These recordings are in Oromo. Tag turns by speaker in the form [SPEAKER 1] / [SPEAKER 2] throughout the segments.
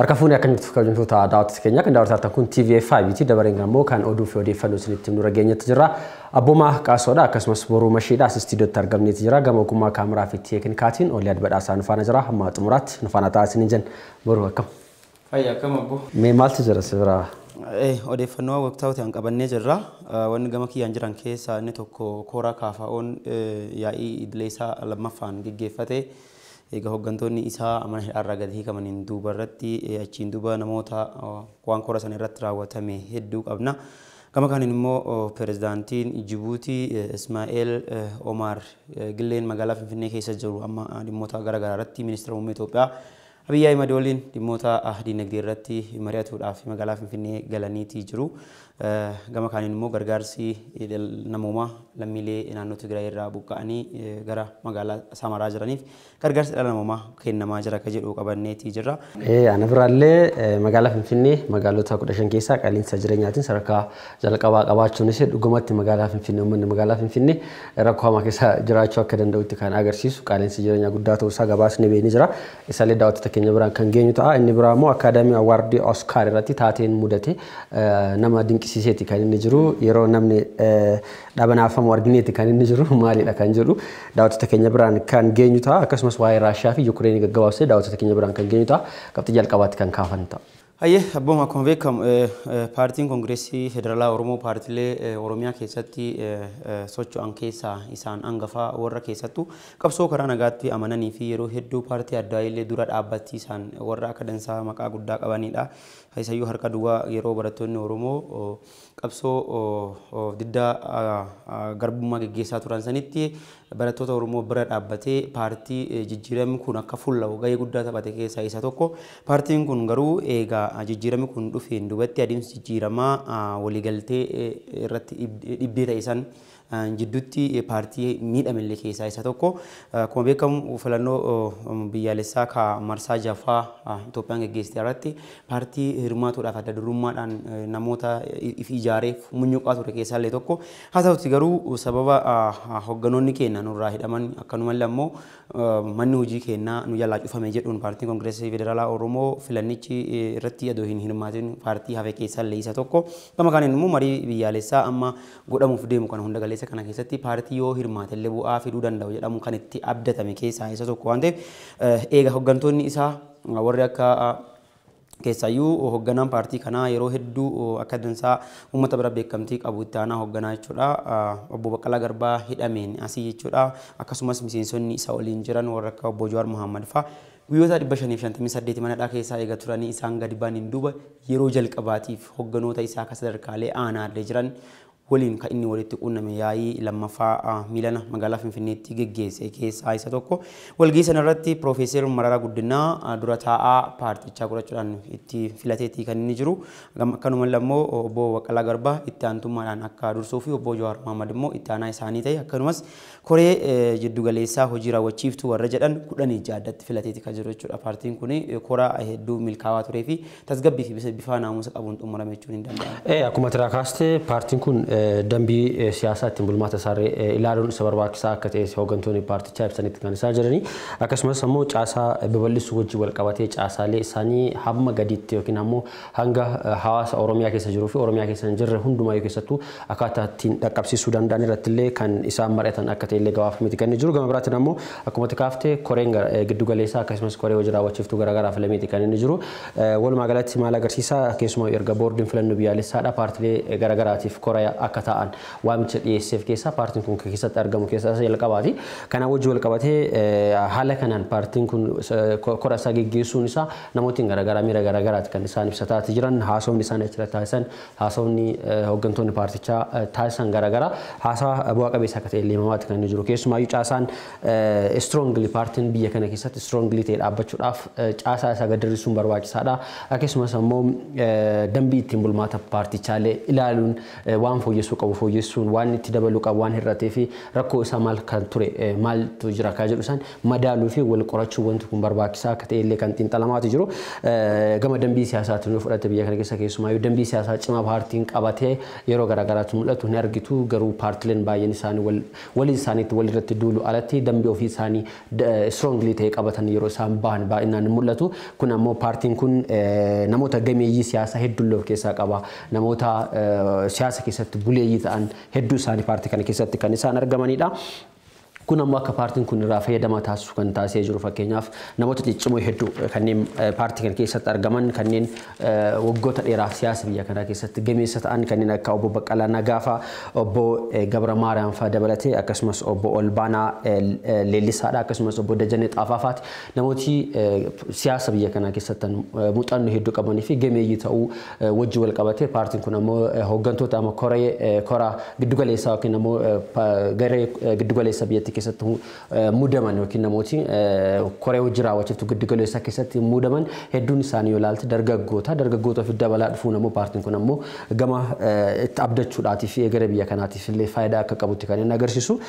[SPEAKER 1] Arkafuni akan jirtu kabajamtoota daawwattoota keenya kan daawwataa kun TV5 ti dabareen immoo kan oduu fi odeeffannoo isinitti nurra geenyetti jira. Abboomaa Qaasodha akkasumas boruu mashiidha istiidiyootti argamneeti jira. Gama ogummaa kaameraa fi teeknikaatiin Oliyaad Badhaasaa nu faana jira. Hamma xumuraatti nu faana taa'aa isiniin jenna. Boruu akkam?
[SPEAKER 2] Fayyaa akkam abbo?
[SPEAKER 1] Mee maaltu jira sibiraa?
[SPEAKER 2] Odeeffannoo waqtaawaa ta'an qabannee jirra. Wanni gama kiyyaan jiran keessaa inni tokko kooraa kaafaa'oon yaa'ii idilee isaa lammaffaan gaggeeffate. Egaa hooggantoonni isaa mana hidhaarraa gadi hiikamaniin duuba irratti achiin duuba namoota waan koora sana irratti raawwatame hedduu qabna. Gama kaaniin immoo pirezidaantiin Jibuutii Ismaa'eel Omar Gilleen magaalaa Finfinnee keessa jiru amma dhimmoota garaagaraa irratti ministeera muummee Itoophiyaa Abiyyi Ahimad waliin dhimmoota diinagdee irratti mari'atuudhaaf magaalaa Finfinnee galaniitii jiru. Gama kaaniin immoo gargaarsi namoomaa lammiilee naannoo Tigraay irraa buqqa'anii gara magaalaa Samaraa jiraniif gargaarsi dhala namoomaa kennamaa jira akka jedhu qabanneetii jirra.
[SPEAKER 1] Ana biraallee magaalaa Finfinnee magaalota 15 keessaa qaala'insa jireenyaatiin sadarkaa jalqabaa qabaachuunis dhugumatti magaalaa Finfinnee uummanni magaalaa Finfinnee rakkoo hamaa keessa jiraachuu akka danda'utti kan agarsiisu qaala'insi jireenyaa guddaa ta'uu isaa gabaasni beekni jira. Isaallee daawwattoota keenya biraan kan geenyu ta'a. Inni biraa immoo akaadaamii awaardii Oskaar irratti taateen mudate nama dinqisiiseeti kan inni jiru yeroo namni dhaabanaafamuu argineeti kan inni jiru maalidha kan jedhu daawwattoota keenya biraan kan geenyu ta'a. Akkasumas waa'ee Raashiyaa fi Yuukireenii gaggabaabsee daawwattoota keenya biraan kan geenyu ta'a. Qabxii jalqabaatti kan kaafan ta'a.
[SPEAKER 2] Ayyee abbooma akkuma beekamu paartiin Koongireesii Federaalaa Oromoo paartiilee Oromiyaa keessatti socho'an keessaa isaan hangafaa warra keessattuu qabsoo karaa nagaatti amananii fi yeroo hedduu paartii addaa illee dura dhaabbatti isaan warra akka dansaa maqaa guddaa qabanidha. Isayyuu harka duwwaa yeroo barattoonni Oromoo qabsoo diddaa garbummaa gaggeessaa turan sanitti barattoota Oromoo bira dhaabbatee paartii jijjiiramni kun akka fuulla'u gahee guddaa taphate keessaa isa tokko. Paartiin kun garuu eegaa jijjiiramni kun dhufeen duubatti adeemsi jijjiiramaa waliigaltee irratti dhibbee ta'e san jidduutti paartii miidhamillee keessaa isa tokko. Akkuma beekamu filannoo biyyaalessaa ka marsaa jaffaa Itoophiyaan gaggeessite irratti paartii hirmaatuudhaaf adda durummaadhaan namoota ijaaree munyuqaa ture keessaa illee tokko. Haa ta'utti garuu sababa hoogganoonni keenya nurraa hidhaman akkanumallee ammoo manni hojii keenyaa nu jalaa cufame jedhuun paartiin Koongireesii Federaalaa Oromoo filannichi irratti adoo hin hirmaatin paartii hafe keessaa illee isa tokko. Gama kaaniin immoo marii biyyaalessaa amma godhamuuf deemu kana hunda galeessa kana keessatti paartii yoo hirmaate illee bu'aa fiduu danda'u jedhamu kan itti abdatame keessaa isa tokko waan ta'eef eega hooggantoonni isaa warri akka keessayyuu hoogganaan paartii kanaa yeroo hedduu akka dansaa uummata bira beekamtii qabu itti aanaa hoogganaa jechuudha. Obbo Baqqalaa Garbaa hidhameen asii jechuudha. Akkasumas miseensonni isa waliin jiran warra akka Obbo Jawaar Mohaammed fa'aa guyyoota 558 manadhaa keessaa eega turanii isaan gadi baaniin duuba yeroo jalqabaatiif hoogganoota isaa akka sadarkaalee aanaallee jiran waliin kan inni walitti quunname yaa'ii lammaffaa miilana magaalaa Finfinneetti geggeesse keessaa isa tokko. Walgahii sana irratti Piroofeesar Mararaa Guddinaa dura taa'aa paartichaa godhachuudhaan itti filateetii kan inni jiru. Akkanumallee immoo Obbo Baqqalaa Garbaa itti aantummaadhaan akka dursuu fi Obbo Jawaar Mohaammed immoo itti aanaa isaanii ta'e akkasumas koree jiddugaleessaa hojii raawwachiiftuu warra jedhan 16 addatti filateetii kan jiru jechuudha. Paartiin kun koraa hedduu milkaa'aa turee fi tasgabbii fi bifa naamusa qabuun xumurame jechuun hin danda'amu.
[SPEAKER 1] Akkuma tiraakaaste paartiin kun dambii siyaasaa ittiin bulmaata isaarree ilaaluun isa barbaachisaa akka ta'e hooggantoonni paartichaa ibsanitti kan isaa jiranii. Akkasumas immoo caasaa babal'isuu wajjin wal qabatee caasaalee isaanii hamma gadiitti yookiin ammoo hanga hawaasa Oromiyaa keessa jiruu fi Oromiyaa keessa hin jirre hundumayyuu keessattuu akkaataa ittiin dhaqqabsiisuu danda'an irratti illee kan isaan mari'atan akka ta'e illee gabaafamee kan jiru. Gama biraatiin ammoo akkuma tikaaftee koreen giddu galeessaa akkasumas koree hojii raawwachiiftuu garaagaraa filameeti kan inni jiru. Walumaa galatti maal agarsiisa keessumaa erga boordiin filannoo biyyaalessaadha paartiilee garaagaraatiif koree akka ta'an waamicha dhiyeesseef keessaa paartiin kun keessatti argamu keessaa isa jalqabaati. Kana wajjin wal qabatee haala kanaan paartiin kun kora isaa geggeessuun isaa namootni garaagaraa miira garaagaraati kan isaan ibsataa jiran haasawni isaan achirratti taasisan haasawni hooggantoonni paartichaa taasisan garaagaraa haasawa bu'aa qabeessa akka ta'e leemamaatti kan jiru. Keessumaayyuu caasaan strongly paartiin biyya kana keessatti strongly ta'e dhaabbachuudhaaf caasaa isaa gaddarrisuun barbaachisaadha. Akkasumas ammoo dambii ittiin bulmaata paartichaalee ilaaluun waan fooyyessuu qabu fooyyessuun waan itti dabaluu qabu waan hir'atee fi rakkoo isaa maal kan ture maaltu jira kan jedhu isaan madaaluu fi wal qorachuu wanti kun barbaachisaa akka ta'e illee kan xiinxalamaatu jiru. Gama dambii siyaasaatiin fudhate biyya kana keessa keessumaa dambii siyaasaa cimaa paartiin qabatee yeroo garaagaraatti mul'atu ni argitu garuu paartileen baay'een isaanii walii isaaniitti walirratti duulu alatti dambii ofii isaanii strongly ta'e qabatan yeroo isaan bahan baay'inaan mul'atu. Kun ammoo paartiin kun namoota gameeyyii siyaasaa hedduu of keessaa qaba. Namoota siyaasa keessatti buleeyyii ta'an hedduu isaanii paartii kana keessatti kan isaan argamanidha. Kun ammoo akka paartiin kun irraa fayyadamaa taasisu kan taasisee jiru fakkeenyaaf namoota ciccimoo hedduu kanneen paartii kana keessatti argaman kanneen waggoota dheeraaf siyaasa biyya kanaa keessatti gameessa ta'an kanneen akka obbo Baqqalaa Nagaafa, obbo Gabra Maariyaam fa'aa dabalatee akkasumas obbo Olbaanaa Leellisaadha akkasumas obbo Dajanee Xaafaafaati namooti siyaasa biyya kanaa keessatti muuxannoo hedduu qabanii fi gameeyyii ta'uu wajji wal qabatee paartiin kun ammoo hooggantoota amma kora giddugaleessaa yookiin ammoo garee giddugaleessaa biyyattii keessatti muudaman yookiin namooti koree hojii raawwachiiftu giddugaleessaa keessatti muudaman hedduun isaanii yoo ilaalte dargaggoota fi dabalaa dhufuun ammoo paartiin kun ammoo gama itti abdachuudhaatiif gara biyya kanaatiif illee faayidaa akka qabutti kan inni agarsiisu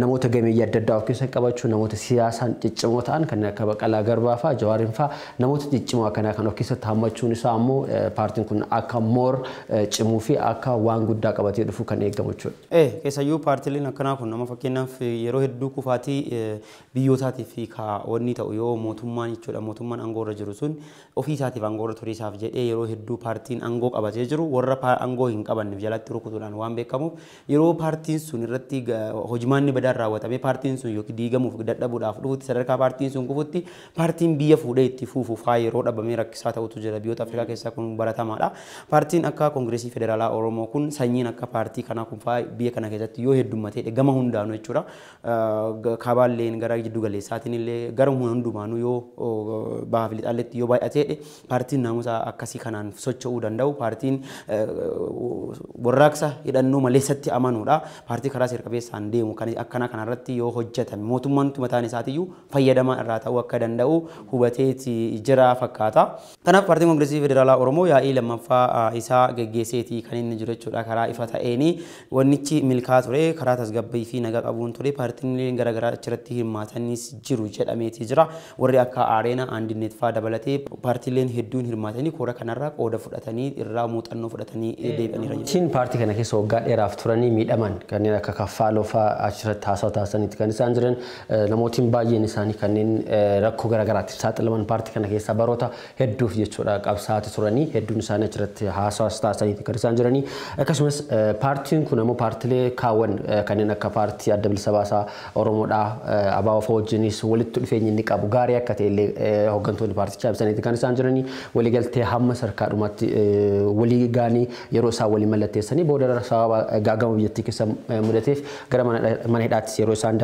[SPEAKER 1] namoota gameeyyii adda addaa of keessa qabachuu namoota siyaasaan ciccimoo ta'an kan akka Baqqalaa Garbaa fa'aa Jawaariin fa'aa namoota ciccimoo akkanaa kan of keessatti hammachuun isaa ammoo paartiin kun akka moor cimuu fi akka waan guddaa qabatee dhufu kan eegamu jechuudha.
[SPEAKER 2] Keessayyuu paartileen akkanaa kun nama fakkeenyaaf yeroo hedduu kufaatii biyyootaatiif wanni ta'u yoo mootummaan jechuudha mootummaan aangoo irra jiru sun ofii isaatiif aangoo irra turiisaaf jedhee yeroo hedduu paartiin aangoo qabatee jiru warra aangoo hin qabanneef jalatti rukutuudhaan waan beekamuuf yeroo paartiin sun irratti hojimaanni badaan raawwatamee paartiin sun yookiin diigamuuf dadhabuudhaaf dhufutti sadarkaa paartiin sun kufutti paartiin biyya fuudhee itti fuufuuf yeroo dhabamee rakkisaa ta'utu jira biyyoota Afrikaa keessaa kun baratamaadha. Paartiin akka Koongireesii Federaalaa Oromoo kun sanyiin akka paartii kanaa kun biyya kana keessatti yoo heddummatee gama hundaanuu jechuudha. Kabaaleen gara jiddu galeessaatiin illee gara hundumaanuu yoo baaf lixaaletti yoo baay'atee paartiin naamusa akkasii kanaan socho'uu danda'u paartiin warraaqsa hidhannoo maleessatti amanuudha. Paartii karaa seer-qabeessaan deemu kan akkana kanarratti yoo hojjetame mootummaan mataan isaatiyyuu fayyadamaa irraa ta'uu akka danda'u hubateeti jira fakkaata. Kanaaf paartiin Koongireesii Federaalaa Oromoo yaa'ii lammaffaa isaa geggeesseetii kan inni jiru jechuudha karaa ifa ta'een wannichi milkaa ture karaa tasgabbii fi nagaa qabuun ture paartiin garaagaraa achirratti hirmaatanis jiru jedhameeti jira. Warri akka Areena Andinet fa'aa dabalatee paartiileen hedduun hirmaatanii koora kanarraa qooda fudhatanii irraa muuxannoo fudhatanii deebi'aniira.
[SPEAKER 1] Siin paartii kana keessa waggaa dheeraaf turanii miidhaman kanneen akka Kaffaaloo fa'aa achirratti haasawaa taasisaniiti kan isaan jiran namootiin baay'een isaanii kanneen rakkoo garaagaraatti saaxilaman paartii kana keessa baroota hedduuf jechuudha qabsaa'aa turanii hedduun isaanii achirratti haasawaa taasisaniiti kan isaan jiranii akkasumas paartiin kun ammoo paartiilee kaawwan kanneen akka paartii adda bilisa baasaa Oromoodha ABO wajjinis walitti dhufeenyi inni qabu gaarii akka ta'e illee hooggantoonni paartichaa ibsaniiti kan isaan jiranii waliigaltee hamma sarkaadhumatti walii gaanii yeroo isaan walii mallatteessanii booda sababa gaagama biyyattii keessa mudateef gara mana hidhaattis yeroo isaan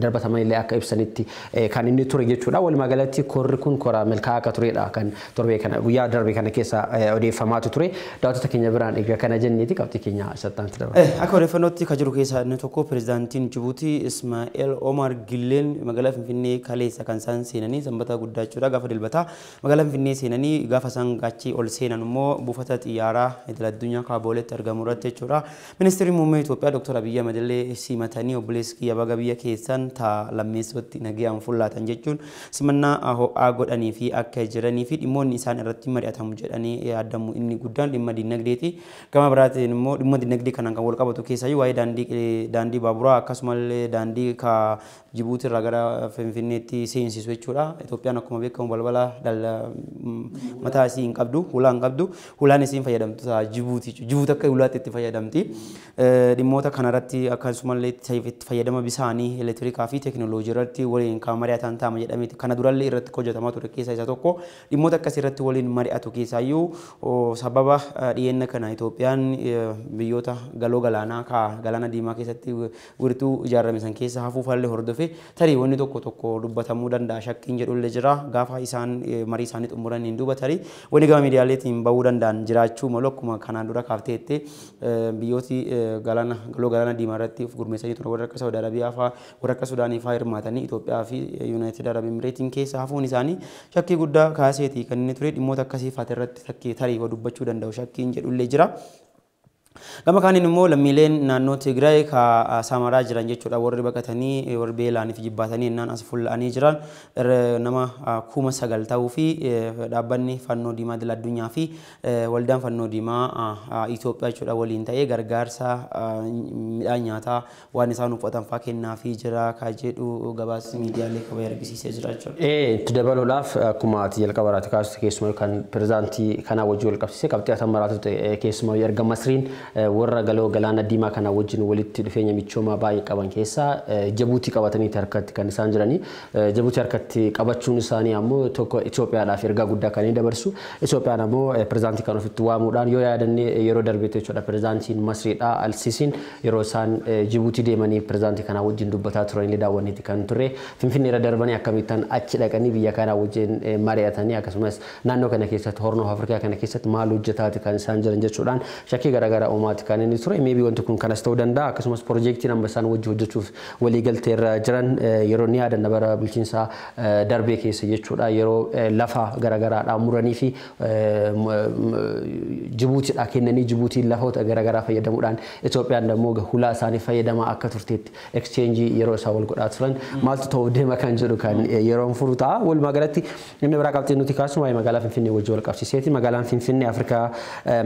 [SPEAKER 1] darbataman illee akka ibsanitti kan inni ture jechuudha. Walumaa galatti korri kun kora milkaa'aa akka turedha kan torbee kana guyyaa darbee kana keessa odeeffamaatu ture. Daawwattoota keenya biraan egaa kana jenneeti qabxii keenya asattanti dabala.
[SPEAKER 2] Akka odeeffannootti kan jiru keessaa inni tokko pirezidaantiin Jibuutii Ismaa'eel Omar Gilleen magaalaa Finfinnee kaleessa kan isaan seenanii sanbata guddaa jechuudha gaafa dilbataa magaalaa Finfinnee seenanii gaafa isaan achii ol seenan immoo buufata xiyyaaraa idil addunyaa Kaabooletti argamu irratti jechuudha. Ministeerri muummee Itoophiyaa Dr. Abiyyi Ahmed illee simatanii obboleessi kiyya baga biyya keessan taa lammeessootti nagayaan fullaatan jechuun simannaa ho'aa godhanii fi akka jiranii fi dhimmoonni isaan irratti mari'atamu jedhanii yaadamu inni guddaan dhimma dinagdeeti. Gama biraatiin immoo dhimma dinagdee kanaan kan wal qabatu keessaayyuu waa'ee daandii baaburaa akkasumallee daandii ka Jibuutii irraa gara Finfinneetti seensisu jechuudha. Itoophiyaan akkuma beekamu balbala mataa isii hin qabdu, hulaa hin qabdu. Hulaan isiin fayyadamtu Jibuutii. Jibuutii akka hulaatti itti fayyadamti. Dhimmoota kanarratti akkasumallee itti fayyadama bisaanii, elektirikaa fi teekinooloojii irratti waliin kan mari'atan taa'ama jedhameeti. Kana durallee irratti hojjetamaa ture keessaa isa tokko. Dhimmoota akkasii irratti waliin mari'atu keessaayyuu sababa dhiyeenya kana Itoophiyaan biyyoota galoo galaanaa galaana diimaa keessatti wirtuu ijaarame san keessa hafuufallee hordofee tarii wanni tokko dubbatamuu danda'a shakkiin jedhullee jira gaafa isaan marii isaanii xumuraniin duuba tarii wanni gama miidiyaaleetiin bahuu danda'an jiraachuu malu akkuma kanaan dura kaafteetti biyyooti galoo galaana diimaa irratti gurmeessanii ture warra akka Saawud Arabiyaa fa'aa warra akka Sudaanii fa'aa hirmaatanii Itoophiyaa fi Yuunaayitid Arab Imireetiin keessa hafuun isaanii shakkii guddaa kaaseeti kan inni ture dhimmoota akkasii fa'aa irratti tarii dubbachuu danda'u shakkiin jedhullee jira. Gama kaaniin immoo lammiileen naannoo Tigraay ka Samaraa jiran jechuudha warri baqatanii warri beelaanii fi jibbaatanii innaan as fulla'anii jiran nama 9,000 ta'uu fi dhaabbanni fannoo diimaa idil addunyaa fi waldaan fannoo diimaa Itoophiyaa jechuudha waliin ta'ee gargaarsa midhaan nyaataa waan isaan uffatan fa'aa kennaa fi jira ka jedhu gabaasa miidiyaalee qaba argisiisee jira jechuudha.
[SPEAKER 1] Itti dabaluudhaaf akkuma ati jalqabaraati kaasuu keessumaa kan pirezidaantii kanaa wajjin wal qabsiisee qabxii atamaraatu ta'e keessumaa erga Masriin warra galoo galaana diimaa kana wajjin walitti dhufeenya michoomaa baay'ee qaban keessaa Jabuutii qabatanii harkatti kan isaan jiranii Jabuutii harkatti qabachuun isaanii ammoo tokko Itoophiyaadhaaf ergaa guddaa kan dabarsu Itoophiyaan ammoo pirezidaantii kan ofitti waamuudhaan yoo yaadannee yeroo darbeetti jechuudha pirezidaantiin Masriidha Alsiisiin yeroo isaan Jabuutii deemanii pirezidaantii kana wajjin dubbataa turanillee daawwanneeti kan turre Finfinnee irra darbanii akkamittan achi dhaqanii biyya kana wajjin mari'atanii akkasumas naannoo kana keessatti Hornoo Afrikaa kana keessatti maal hojjetaati kan isaan jiran jechuudhaan shakkii garaagaraa uumaati kan inni ture maybe wanti kun kanas ta'uu danda'a akkasumas piroojeektiin amma isaan wajjin hojjechuuf walii galtee irra jiran yeroo ni yaadanna bara bulchiinsa darbee keessa jechuudha yeroo lafa garaagaraadhaan muranii fi Jibuutiidha kennanii Jibuutiin lafoota garaagaraa fayyadamuudhaan Itoophiyaan immoo hulaa isaanii fayyadamaa akka turteetti exchange yeroo isaa wal godhaa turan maaltu ta'uu deema kan jedhu kan yeroo furu ta'a walumaa galatti inni biraa qabxii nuti kaasnu waa'ee magaalaa Finfinnee wajjin wal qabsiiseeti magaalaan Finfinnee Afrikaa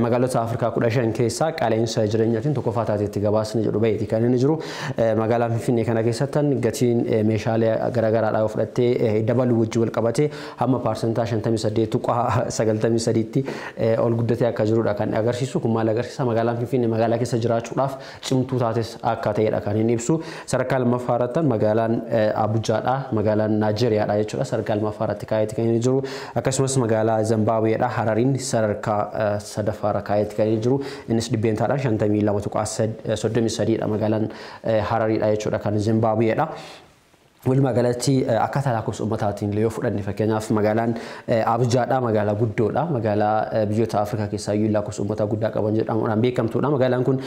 [SPEAKER 1] magaalota Afrikaa 15 keessaa qaala'insa jireenyaatiin tokkoffaa taateetti gabaasni jedhu baheeti kan inni jiru magaalaa Finfinnee kana keessattan gatiin meeshaalee garaagaraadhaa fudhattee dabaluu wajjin wal qabatee hamma parsentaa 58.93 tti ol guddatee akka jirudha kan agarsiisu kun maal agarsiisa magaalaan Finfinnee magaalaa keessa jiraachuudhaaf cimtuu taates akka ta'edha kan inni ibsu sadarkaa lammaffaa irratti magaalaan Abujaadha magaalaan Naajeeriyaadha jechuudha sadarkaa lammaffaa irratti kaa'eeti kan inni jiru akkasumas magaalaa Zimbaabuweedha Harariin sadarkaa sadaffaa irra kaa'eeti kan inni jiru innis dhibbeentaadhaan 52.33 dha magaalaan Harariidha jechuudha kan Zimbaabuweedha. Walumaa galatti akkaataa lakkoofsa uummataatiin yoo fudhanne fakkeenyaaf magaalaan Abujaadha magaalaa guddoodha magaalaa biyyoota Afrikaa keessaa iyyuu lakkoofsa uummataa guddaa qaban jedhamuudhaan beekamtuudha magaalaan kun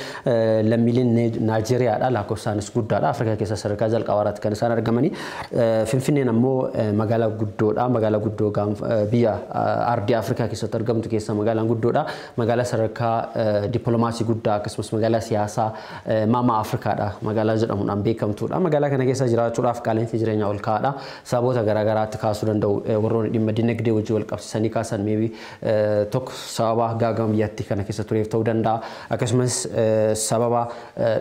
[SPEAKER 1] lammiileen Naajeeriyaadha lakkoofsaanis guddaadha Afrikaa keessa sadarkaa jalqabaa irratti kan isaan argamanii Finfinneen ammoo magaalaa guddoodha magaalaa guddoo biyya ardii Afrikaa keessatti argamtu keessaa magaalaan guddoodha magaalaa sadarkaa dippiloomaasii guddaa akkasumas magaalaa siyaasaa maama Afrikaadha magaalaa jedhamuudhaan beekamtuudha magaalaa kana keessa jiraachuudhaaf qaala'insi jireenyaa ol ka'aadha sababoota garaagaraatti kaasuu danda'u warroonni dhimma dinagdee wajjin wal qabsiisanii kaasan maybe tokko sababa gaagama biyyattii kana keessa tureef ta'uu danda'a akkasumas sababa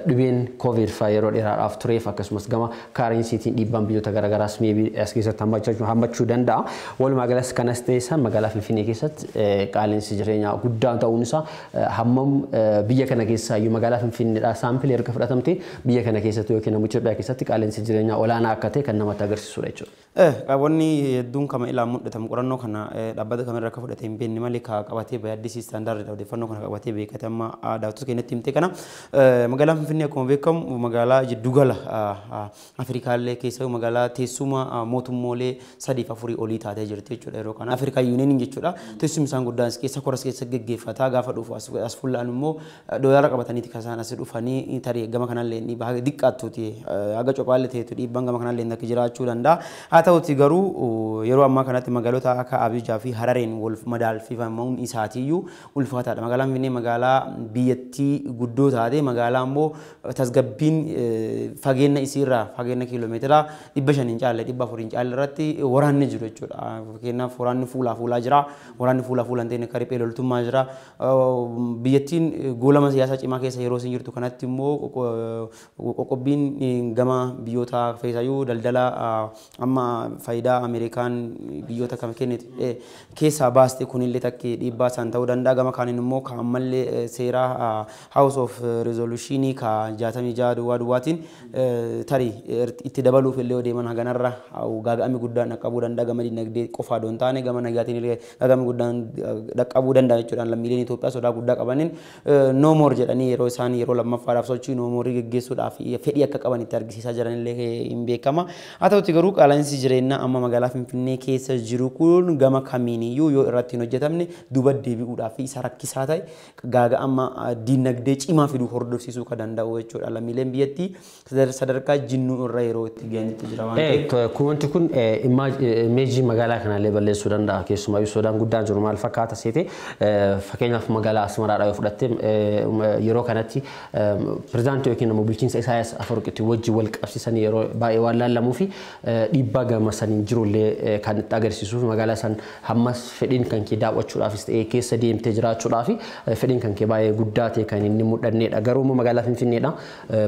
[SPEAKER 1] dhibeen covid faa yeroo dheeraadhaaf tureef akkasumas gama kaarensiitiin dhiibbaan biyyoota garaagaraas maybe as keessatti hammachuu danda'a walumaa galatti kanas ta'e magaalaa Finfinnee keessatti qaala'insi jireenyaa guddaan ta'uun isaa hammam biyya kana keessaa iyyuu magaalaa Finfinneedha saampilii erga fudhatamte biyya kana keessatti yookiin immoo Itoophiyaa keessatti qaala'insi jireenyaa olaanaa akka ta'e kan namatti agarsiisudha jechuudha.
[SPEAKER 2] Qaawwanni hedduun kama ilaa mul'atamu qorannoo kana dhaabbata kamirra akka fudhate hin beekne malee qabatee bayaddisi istaandaardii odeeffannoo kana qabatee beekate amma daawwattoota keenyatti himte kana magaalaan Finfinnee akkuma beekamu magaalaa jiddugala Afrikaallee keessa magaalaa teessuma mootummoolee 3-4 olii taatee jirti jechuudha yeroo kana Afrikaa Yuuniyeeniin jechuudha teessumni isaan guddaan keessa koras keessa geggeeffataa gaafa dhufu as fullaan immoo doolaara qabataniiti kan isaan as dhufanii tarii gama kanallee dhiibbaa xiqqaattuuti haga cophaallee ta'etu dhiibbaan gama kanallee akka jiraachuu danda'a haa ta'uti garuu yeroo ammaa kanatti magaalota akka Abijaa fi Harareen wal madaalfifamuun isaatiiyyuu ulfaataadha magaalaan Finfinnee magaalaa biyyattii guddoo taate magaalaa immoo tasgabbiin fageenya isiirraa fageenya kiiloomeetira 500 hin caalle 400 hin caalle irratti waraanni jiru jechuudha fakkeenyaaf waraanni fuulaa jira waraanni fuulaa hin ta'in akka riphee loltummaa jira biyyattiin goolama siyaasaa cimaa keessa yeroo isin jirtu kanatti immoo qoqqobbiin gama biyyoota feesayuu daldala amma faayidaa Ameerikaan biyyoota kam kennite keessaa baaste kunillee takkee dhiibbaa isaan ta'uu danda'a gama kaaniin immoo kaammallee seeraa House of Resolution ka 66 duwwaatiin tarii itti dabaluuf illee deeman haganarra gaaga'ami guddaan qaqqabuu danda'a gama dinagdee qofaa doon taane gama nagaatiin illee gaaga'ami guddaan qaqqabuu danda'a jechuudhaan lammiileen Itoophiyaa sodaa guddaa qabaniin no more jedhanii yeroo isaan yeroo lammaffaadhaaf sochii no more geggeessuudhaaf fedhii akka qaban itti argisiisaa jiran illee hin beekama haa ta'utti garuu qaala'insi jireenyaa amma magaalaa Finfinnee keessa jiru kun gama kamiiniyyuu yoo irratti hin hojjetamne duuba deebi'uudhaaf isa rakkisaa ta'e gaaga amma diinagdee cimaa fiduu hordofsiisuu kan danda'u jechuudha. Lammiileen biyyattii sadarkaa jinnuu irra yeroo itti ga'anitti jira waan ta'eef.
[SPEAKER 1] Wanti kun imeejii magaalaa kanallee balleessuu danda'a. Keessumaa sodaan guddaan jiru maal fakkaata seete fakkeenyaaf magaalaa Asmaraadhaa yoo fudhatte yeroo kanatti pirezidaantii yookiin immoo bulchiinsa Isaayyaas Afwerqiitti wajjin wal qabsiisanii yeroo baay'ee waan laallamuu fi dhiibbaa gama saniin jirullee kan itti agarsiisuuf magaalaa san hammas fedhiin kan kee daawwachuudhaafis ta'ee keessa deemtee jiraachuudhaaf fedhiin kan kee baay'ee guddaa ta'e kan inni mul'annedha. Garuu immoo magaalaa Finfinneedha.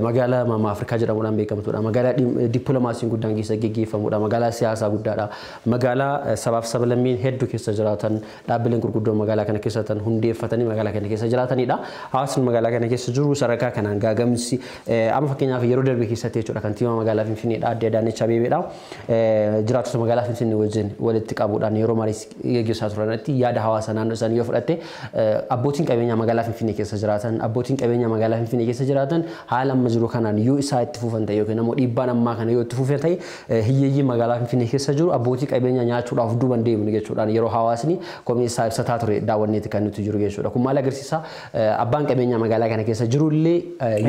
[SPEAKER 1] Magaalaa Mama Afrikaa jedhamuudhaan beekamtudha. Magaalaa dippiloomaasiin guddaan keessa geggeeffamudha. Magaalaa siyaasaa guddaadha. Magaalaa sabaaf sablammiin hedduu keessa jiraatan dhaabbileen gurguddoon magaalaa kana keessa tan hundeeffatanii magaalaa kana keessa jiraatanidha. Hawaasni magaalaa kana keessa jiru sadarkaa kanaan gaagamsi amma fakkeenyaaf yeroo darbe keessatti jechuudha kantiibaa magaalaa Finfinneedha Aadde Adaanech Abeebeedha. Jiraattota magaalaa Finfinnee wajjin walitti qabuudhaan yeroo marii geggeessaa turanitti yaada hawaasa naannoo isaanii yoo fudhatte abbootiin qabeenyaa magaalaa Finfinnee keessa jiraatan abbootiin qabeenyaa magaalaa Finfinnee keessa jiraatan haala amma jiru kanaan yoo isaa itti fufan ta'e yookiin immoo dhiibbaan ammaa kana yoo itti fufan ta'e hiyyeeyyii magaalaa Finfinnee keessa jiru abbootii qabeenyaa nyaachuudhaaf duuban deemnu jechuudhaan yeroo hawaasni komii isaa ibsataa ture daawwanneeti kan nuti jiru jechuudha. Kun maal agarsiisa abbaan qabeenyaa magaalaa kana keessa jirullee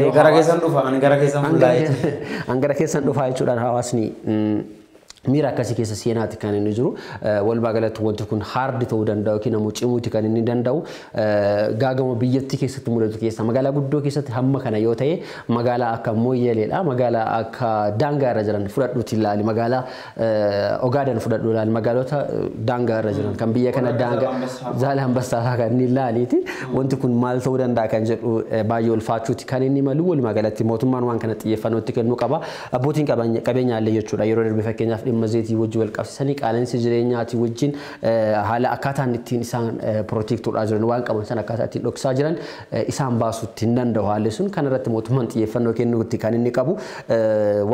[SPEAKER 2] yoo gara keessan dhufa an gara keessan fuulaa'ee
[SPEAKER 1] an gara keessan dhufa jechuudhaan hawaasni miira akkasii keessa seenaatti kan inni jiru walumaa galatti wanti kun haardi ta'uu danda'u yookiin immoo cimuuti kan inni danda'u gaagama biyyattii keessatti mul'atu keessa magaalaa guddoo keessatti hamma kana yoo ta'e magaalaa akka Mooyyeleedha magaalaa akka daangaa irra jiran fudhadhuuti ilaali magaalaa Ogaaden fudhadhu ilaali magaalota daangaa irra jiran kan biyya kana daangaa Zaala Ambassaa kan inni ilaaliiti wanti kun maal ta'uu danda'a kan jedhu baay'ee ulfaachuuti kan inni malu walumaa galatti mootummaan waan kana xiyyeeffannootti kennuu qaba abbootiin qabeenyaallee jechuudha yeroo darbe fakkeenyaaf mazeetii wajjin wal qabsiisanii qaala'insi jireenyaatii wajjin haala akkaataan ittiin isaan pirootektuudhaa jiran waan qaban san akkaataa ittiin dhoksaa jiran isaan baasuu ittiin danda'u haalli sun kanarratti mootummaan xiyyeeffannoo kennuutti kan inni qabu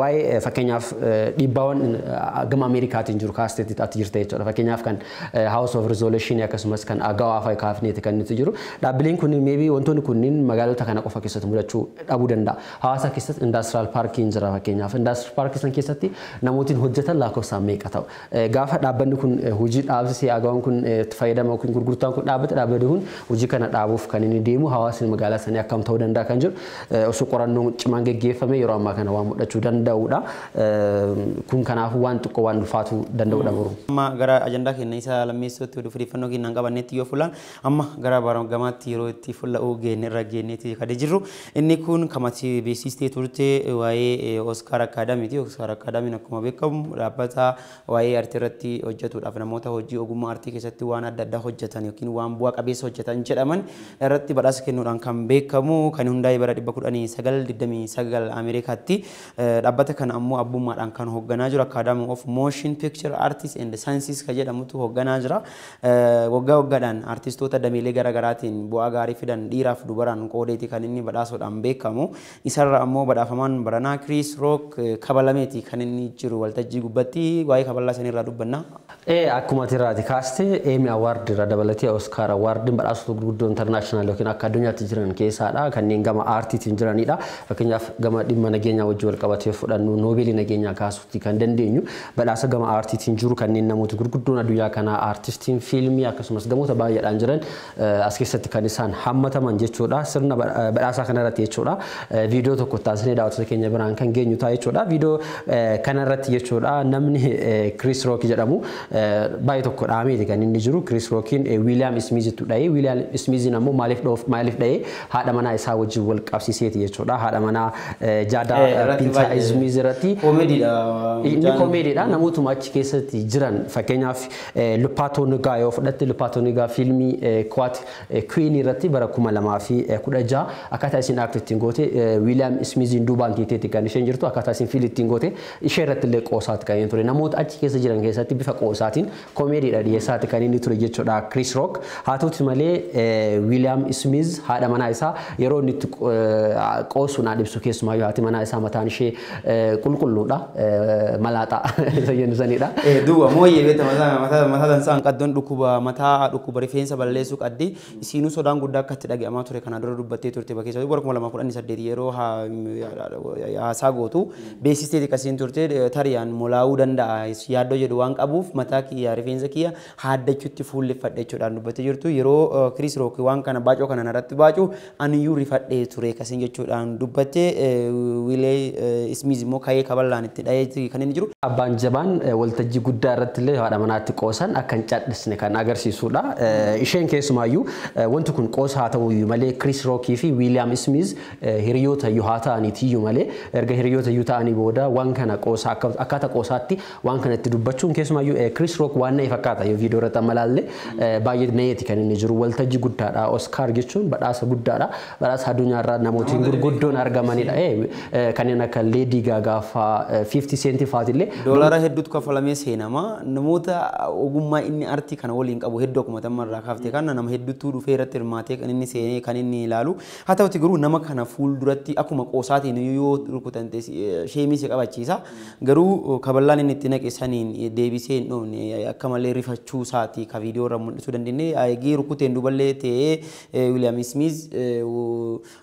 [SPEAKER 1] waa'ee fakkeenyaaf dhiibbaawwan gama Ameerikaatiin jiru kaasteetti ati jirte jechuudha fakkeenyaaf kan House of Resolution akkasumas kan Agawaa fi kaafneeti kan nuti jiru dhaabbileen kun maybe wantoonni kunniin magaalota kana qofa keessatti mul'achuu dhabuu danda'a hawaasa keessatti industrial parkiin jira fakkeenyaaf industrial parkii san keessatti namootiin hojjetan lakkoofsaan meeqa ta'u gaafa dhaabbanni kun hojii dhaabsisee Agawaan kun itti fayyadama kun gurgurtaan kun dhaabbatni kun hojii kana dhaabuuf kan inni deemu hawaasni magaalaa sanii akkam ta'uu danda'a kan jiru osoo qorannoon cimaan geggeeffame yeroo ammaa kana waan mul'achuu danda'udha kun kanaafuu waan xiqqoo waan ulfaatuu danda'udha muru.
[SPEAKER 2] Amma gara ajandaa keenya isa lammeessootti oduu fudhannoo keenyaan qabanneetti yoo fulaan amma gara baramaatti yeroo itti fulla'uu geenne irra geenneetti kadee jirru inni kun kamati beeksistee turte waa'ee Oscar Akaadaamiiti. Oscar Akaadaamiin akkuma beekamu dhaabbata waa'ee artii irratti hojjetuudhaaf namoota hojii ogummaa artii keessatti waan adda addaa hojjetan yookiin waan bu'aa qabeessa hojjetan jedhaman irratti badhaasa kennuudhaan kan beekamu kan hundaa'e bara 1929 Ameerikaatti dhaabbata kana ammoo abbummaadhaan kan hoogganaa jiru Academy of Motion Picture Artists and Sciences kan jedhamutu hoogganaa jira. Waggaa waggaadhaan artistoota dameelee garaagaraatiin bu'aa gaarii fidan dhiiraaf dubaraan qoodeeti kan inni badhaasuudhaan beekamu. Isarra ammoo badhaafamaan baranaa Chris Rock kabalameeti kan inni jiru waltajjii gubbatti waa'ee kabalaa sanirraa dubbanna.
[SPEAKER 1] Akkuma tirraati kaastee Emmy Award irra dabalatee Oscar Award badhaasota gurguddoo international yookiin akka addunyaatti jiran keessaadha kanneen gama aartiitiin jiranidha. Fakkeenyaaf gama dhimma nageenyaa wajjin wal qabatee fudhannu noobeelii nageenyaa kaasuutti kan dandeenyu badhaasa gama aartiitiin jiru kanneen namoota gurguddoon addunyaa kanaa aartistiin fiilmii akkasumas gamoota baay'eedhaan jiran as keessatti kan isaan hammataman jechuudha. Sirna badhaasaa kanarratti jechuudha. Viidiyoo tokko taasisnee daawwattoota keenya biraan kan geenyu ta'a jechuudha. Viidiyoo kanarratti jechuudha namni Chris Rock jedhamu baay'ee tokko dhaameeti kan inni jiru. Chris Rockin William Smithtu dha'ee William Smithin ammoo maaliif dha'ee haadha manaa isaa wajjin wal qabsiiseeti jechuudha. Haadha manaa Jaadaa Piinsaa Smith irratti inni komeediidha. Namootuma achi keessatti jiran fakkeenyaaf Lupaato Nigaa yoo fudhatte Lupaato Nigaa fiilmii Quat Queen irratti bara 2016 akkaataa isin aktittiin goote William Smithin duubaan keeteeti kan isheen jirtu akkaataa isin fiilittiin goote ishee irratti illee qoosaatti kan ture namoota achi keessa jiran keessatti bifa qoosaa isaatiin koomeediidha dhiyeessaati kan inni ture jechuudha Chris Rock. Haa ta'uti malee William Smith haadha manaa isaa yeroo inni itti qoosuudhaan ibsu keessumayyuu haati manaa isaa mataan ishee qulqulluudha malaaxaa isa jennu sanidha.
[SPEAKER 2] Duuba mooyyee beekta mataa dansaan qaddoon dhukkuba rifeensa balleessuu qabdi isiinuu sodaan guddaa akka itti dhaga'amaa ture kana dura dubbattee turte bakka keessatti bara 2018 yeroo haasaa gootu beeksisteeti qasiin turte tariyaan molaa'uu danda'a yaaddoo jedhu waan qabuuf mataa kiyya rifeensa kiyya haaddachuutti fuulleffadhe jechuudhaan dubbattee jirtu yeroo Chris Rock waan kana baacoo kana irratti baacuu aniyyuu rifadhee ture qasiin jechuudhaan dubbattee William Smith immoo ka'ee kaballaan itti dhahee kan inni jiru.
[SPEAKER 1] Abbaan jabaan waltajjii guddaa irratti illee haadha manaatti qoosan akka hin cadhisne kan agarsiisudha. Isheen keessumaayyuu wanti kun qoosa haa ta'uyyuu malee Chris Rockii fi William Smith hiriyoota iyyuu haa ta'aniitiyyuu malee erga hiriyoota iyyuu ta'anii booda waan kana qoosa akkaataa qoosaatti waan kana itti dubbachuun keessumaayyuu Chris Rock waan na'e fakkaata yoo viidiyoo irratti amalaalle baay'ee na'eeti kan inni jiru waltajjii guddaadha. Oscar jechuun badhaasa guddaadha. Badhaasa addunyaarraa namootiin gurguddoon argamanidha. Kanneen akka Lady Gaga fa'aa 50 Cent fa'aatillee
[SPEAKER 2] doolara hedduutu kafalamee seenama namoota ogummaa inni artii kana waliin qabu hedduu akkuma tamarraa kaaftee kana nama hedduutu dhufee irratti hirmaatee kan inni seenee kan inni ilaalu haa ta'uti garuu nama kana fuulduratti akkuma qoosaatiin yoo rukutante sheemii si qabachiisa garuu kaballaan inni itti naqe saniin deebisee hin dhoofne akka malee rifachuu isaati ka viidiyoo irra mul'isuu dandeenye eegee rukuteen duballee ta'ee William Smith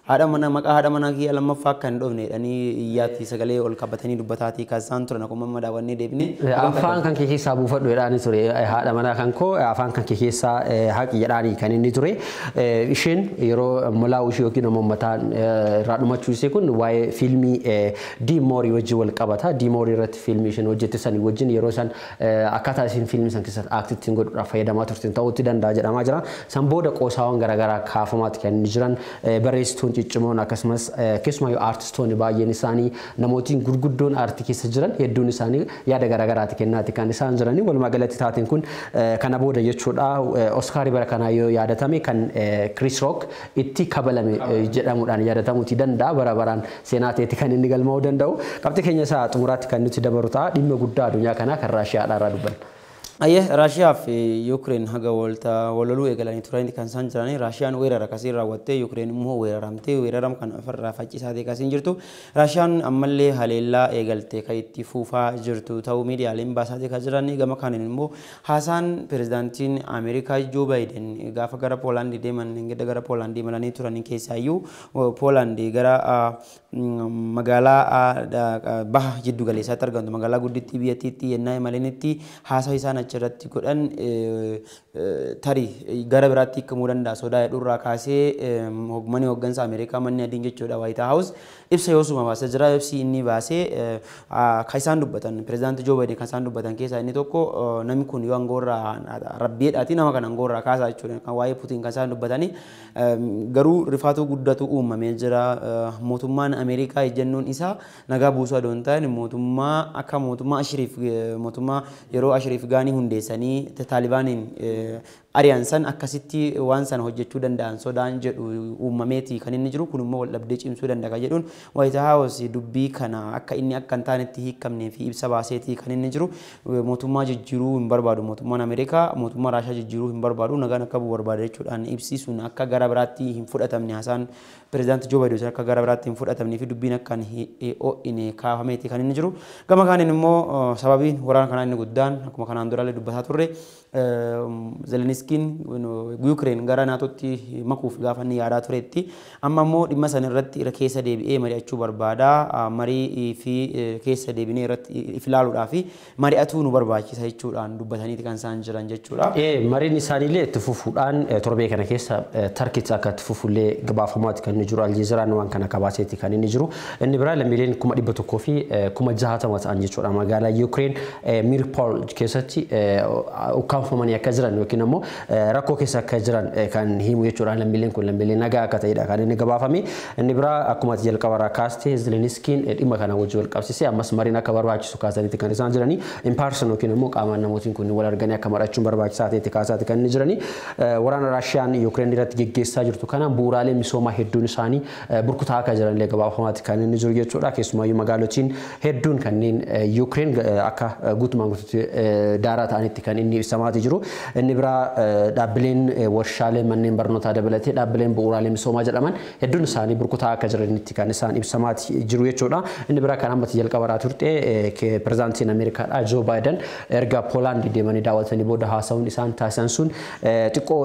[SPEAKER 2] haadha mana maqaa haadha manaa kiyya lammaffaa akka hin dhoofne jedhanii iyyaatti sagalee ol qabatanii dubbataatii kaasaan turan akkuma madaawwannee deebine.
[SPEAKER 1] Afaan kan kee keessaa buufadhu jedhaanii ture haadha manaa kan koo afaan kan kee keessaa haqi jedhaanii kan inni ture. Isheen yeroo molaa'uu ishee yookiin immoo mataan irraa dhumachuu ishee kun waa'ee fiilmii Diimoorii wajjin wal qabata. Diimoorii irratti fiilmii isheen hojjette sanii wajjin yeroo san akkaataa isheen fiilmii san keessatti aaktiitiin godhuudhaaf fayyadamaa turte ta'uutti danda'a jedhamaa jira. San booda qoosaawwan garaagaraa kaafamaatti kan inni jiran barreessituun ciccimoon akkasumas keessumayyuu aartistoonni baay'een isaanii namootiin gurguddoon aartii keessa jiran hedduun isaanii yaada garaagaraati kennaati kan isaan jiranii walumaa galatti taateen kun kana booda jechuudha. Oskaarii bara kanaa yoo yaadatame kan Chris Rock itti kabalame jedhamuudhaan yaadatamuuti danda'a bara baraan seenaa ta'etti kan inni galmaa'uu danda'u. Qabxii keenya isaa xumuraatti kan nuti dabaru ta'a dhimma guddaa addunyaa kanaa kan Raashiyaadhaa irraa dubbanna.
[SPEAKER 2] Raashiyaa fi Yuukireen haga waloluu eegalanii turanii kan isaan jiranii Raashiyaan weerara akkasii raawwattee Yuukireen immoo weeraramtee weeraram kan ofirraa faccisaatee akkasiin jirtu Raashiyaan ammallee haleellaa eegaltee kan itti fuufaa jirtu ta'uu miidiyaaleen baasaatee kan jiranii gama kaaniin immoo haasaan pirezidaantiin Ameerikaa Joo Baayiden gaafa gara Poolaandii deeman gara Poolaandii malanii turanii keessaayyuu Poolaandii gara magaalaa baha jiddu galeessaatti argamtu magaalaa guddittii biyyattiitti yennaa imalanitti haasaa isaan achirratti godhan tarii gara biraatti hiikamuu danda'a sodaa hedduurraa kaasee manni hooggansa Ameerikaa manni adiin jechuudha White House ibsa yoosuma baasee jira ibsi inni baasee kan isaan dubbatan pirezidaantii Joo Baayiden kan isaan dubbatan keessaa inni tokko namni kun yoo angoorraa rabbiidhaati nama kan angoorraa kaasaa jechuudha kan waa'ee Putiin kan isaan dubbatanii garuu rifaatuu guddatu uumamee jira mootummaan Ameerikaa ejjennoon isaa nagaa buusuu adoon ta'an mootummaa akka mootummaa Ashiriif mootummaa yeroo Ashiriif gaanii hundeessanii Taalibaaniin ari'an san akkasitti waan sana hojjechuu danda'an sodaan jedhu uumameeti kan inni jiru kun immoo wal dhabdee cimsuu danda'a jedhuun White House dubbii kana akka inni akka hin taanetti hiikamnee fi ibsa baaseeti kan inni jiru mootummaa jijjiiruu hin barbaadu mootummaan Ameerikaa mootummaa Raashiyaa jijjiiruu hin barbaadu nagaan akka bu'u barbaada jechuudhaan ibsisuun akka gara biraatti hin fudhatamne haasaan pirezidaantii Joo Baayiden akka gara biraatti hin fudhatamne fi dubbiin akka hin kaafameeti kan inni jiru gama kaaniin immoo sababiin waraana kanaa inni guddaan akkuma kanaan duraallee dubbataa turre Zeleniskiin Yuukireen gara naatootti makuuf gaafa inni yaadaa turetti amma immoo dhimma sana irratti keessa deebi'ee mari'achuu barbaada marii fi keessa deebinee irratti ilaaluudhaa fi mari'atuu nu barbaachisa jechuudhaan dubbataniiti kan isaan jiran jechuudha.
[SPEAKER 1] Mariin isaaniillee itti fufuudhaan torbee kana keessa Tarkiitti akka itti fufullee gabaafamaatti kan inni jiru Aljeeziraan waan kana kabaaseeti kan inni jiru inni biraa lammiileen 100,000 fi 60,000 ta'an jechuudha magaalaa Yuukireen Mirpol keessatti ukkaanfamanii akka jiran yookiin immoo rakkoo keessa akka jiran kan himu jechuudha lammiileen kun lammiileen nagaa akka ta'edha kan inni gabaafame inni biraa akkuma jalqabarraa kaastee Zeleniskiin dhimma kana wajjin wal qabsiisee ammas mariin akka barbaachisu kaasanitti kan isaan jiranii in person yookiin immoo qaamaan namootiin kun wal arganii akka mari'achuun barbaachisaa ta'etti kaasaati kan inni jiranii waraana Raashiyaan Yuukireen irratti geggeessaa jirtu kanaan bu'uuraalee misoomaa hedduun isaanii burkutaa akka jiranillee gabaafamaatti kan inni jiru jechuudha keessumaayyuu magaalotiin hedduun kanneen Yuukireen akka guutumaan guutuutti daaraa ta'anitti kan inni ibsamaati jiru. Inni biraa dhaabbileen warshaalee manneen barnootaa dabalatee dhaabbileen bu'uuraalee misoomaa jedhaman hedduun isaanii burkutaa akka jiranitti kan isaan ibsamaati jiru jechuudha. Inni biraa kan ammatti jalqabaraa turte pirezidaantiin Ameerikaadha Joo Baayiden erga Poolaandii deemanii daawwatanii booda haasawuun isaan taasisan sun xiqqoo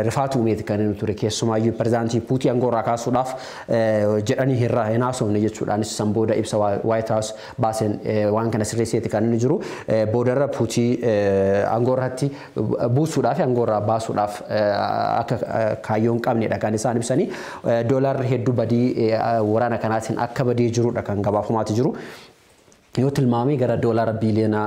[SPEAKER 1] rifaatu uumeeti kan inni ture keessumaayyuu pirezidaantii Puutiin aangoorraa kaasuudhaaf jedhanii hirraa hin haasofne jechuudhaanis san booda ibsa White House baasen waan kana sirreesseeti kan inni jiru. Boodarra Puutiin aangoorratti buusuudhaaf aangoorraa baasuudhaaf akka kaayyoon qabnedha kan isaan ibsanii. Doolaarri hedduu badii waraana kanaatiin akka badii jirudha kan gabaafamaa jiru. Yoo tilmaamee gara doolaara biliyoona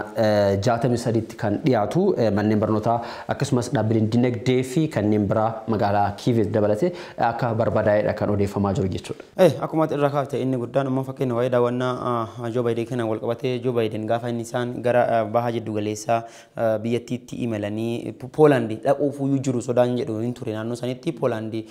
[SPEAKER 1] 63tti kan dhiyaatu manneen barnootaa akkasumas dhaabbileen dinagdee fi kanneen biraa magaalaa Kiev dabalatee akka barbaadaa'edha kan odeeffamaa jiru jechuudha.
[SPEAKER 2] Akkuma irra kaafte inni guddaan ammoo fakkeenya waa'ee daawwannaa Joo Baayiden kana wal qabatee Joo Baayiden gaafa inni isaan gara baha jiddu galeessaa biyyattiitti imalanii Poolaandii dhaquufuyyuu jiru sodaan jedhu hin ture naannoo sanitti Poolaandii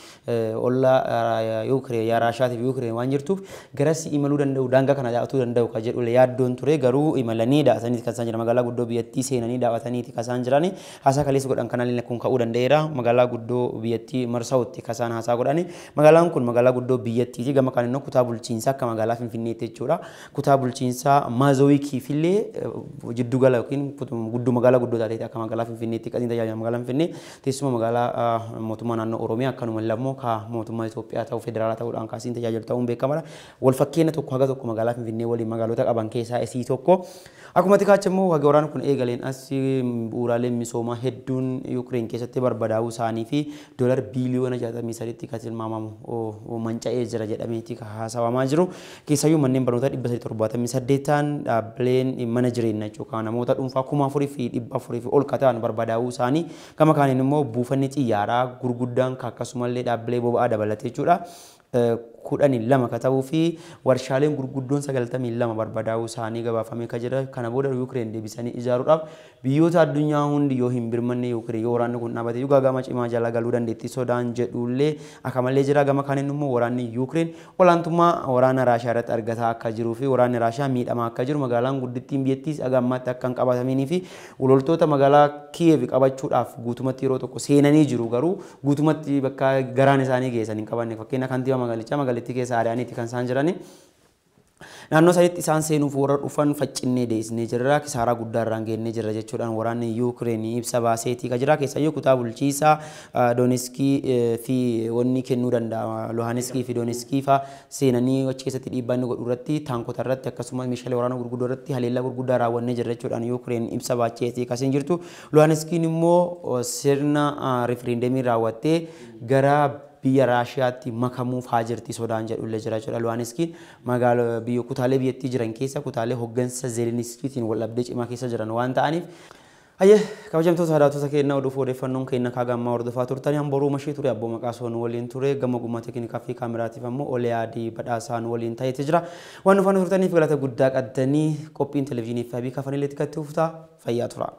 [SPEAKER 2] ollaa Yuukireen yaa Raashiyaatiif Yuukireen waan jirtuuf garasi imaluu danda'u daangaa kana daawwatuu danda'u kan jedhu yaaddoo ture garuu imalanii daawwatanii kan isaan jiran magaalaa guddoo biyyattii seenanii daawwatanii kan isaan jiran haasaa kaleessa godhan kanallee kun ka'uu danda'eera magaalaa guddoo biyyattii Marsaawutti kan isaan haasaa godhani magaalaan kun magaalaa guddoo biyyattiiti gama kan inni kutaa bulchiinsaa akka magaalaa Finfinneetti jechuudha kutaa bulchiinsaa Maazowikiif illee jiddu gala yookiin guddoo magaalaa guddoo taatee akka magaalaa Finfinneetti kan tajaajila magaalaa Finfinnee teessuma magaalaa mootummaa naannoo Oromiyaa akkanuma lammoo ka mootummaa Itoophiyaa ta'uu federaalaa ta'uudhaan kaasiin tajaajilu ta'uun beekamaadha wal fakkeenya tokko haga tokko magaalaa Finfinnee waliin magaalota qaban keessaa isii tokko akkuma tikaachamoo waggaa waraana kun eegaleen as bu'uuraaleen misoomaa hedduun Yuukireen keessatti barbadaa'uu isaanii fi doolaar biliyoona 63tti kan tilmaamamu manca'ee jira jedhameeti kan haasawamaa jiru keessayyuu manneen barnootaa 378 dhaabbileen mana jireenyaa jechuudha namoota dhuunfaa 4,400 ol kataan barbadaa'uu isaanii gama kaaniin immoo buufanni xiyyaaraa gurguddaan akkasumallee dhaabbilee boba'aa dabalatee jechuudha. Kudhanii lama kata'uu fi warshaaleen gurguddoon 92 barbadaa'uu isaanii gabaafamee kan jira kana booda Yuukireen deebisanii ijaaruudhaaf biyyoota addunyaa hundi yoo hin birmanne Yuukireen yoo waraanni kun dhaabate gaagama cimaa jala galuu dandeetti sodaan jedhullee akka malee jira gama kaaniin immoo waraanni Yuukireen olaantummaa waraana Raashiyaa irratti argataa akka jiruu fi waraanni Raashiyaa miidhamaa akka jiru magaalaan guddittiin biyyattiis agammaatti akka hin qabatamanii fi loltoota magaalaa Kiev qabachuudhaaf guutumatti yeroo tokko seenanii jiru garuu guutumatti bakka garaan isaanii geessan hin qabanne fakkeenya kantiibaa magaalattii keessa aadaaniitti kan isaan jirani naannoo sanitti isaan seenuuf warra dhufan faccinnee deesnee jirra kisaaraa guddaa irraan geennee jirra jechuudhaan waraanni Yuukireen ibsa baaseetii kan jira keessayyuu kutaa bulchiisaa Doonetskii fi wanni kennuu danda'a Luhanskii fi Doonetskii fa seenanii achi keessatti dhiibbaa inni godhu irratti taankota irratti akkasumas meeshaalee waraanaa gurguddoo irratti haleellaa gurguddaa raawwannee jirra jechuudhaan Yuukireen ibsa baaseetii kasiin jirtu Luhanskiin immoo sirna referendamii raawwattee gara biyya Raashiyaatti makamuuf haajirti sodaan jedhullee jira jechuudha Luhanskiin magaalaa biyya kutaalee biyyattii jiran keessa kutaalee hoggansa Zeelenskiitiin wal dhabdee cimaa keessa jiran waan ta'aniif kabajamtoota hadaatota keenya odeeffannoon keenya kaagammaa hordofaa turtanii hamboruu mashii ture abboo maqaasoon waliin ture gama gummaa teeknikaa fi kaameraatiif ammoo Oliyaadii badhaasaan waliin ta'eeti jira waan dhufan turtaniif galata guddaa qaddanii qophiin televezyiinii fi abii kafanillee tikatti uftaa fayyaa tura.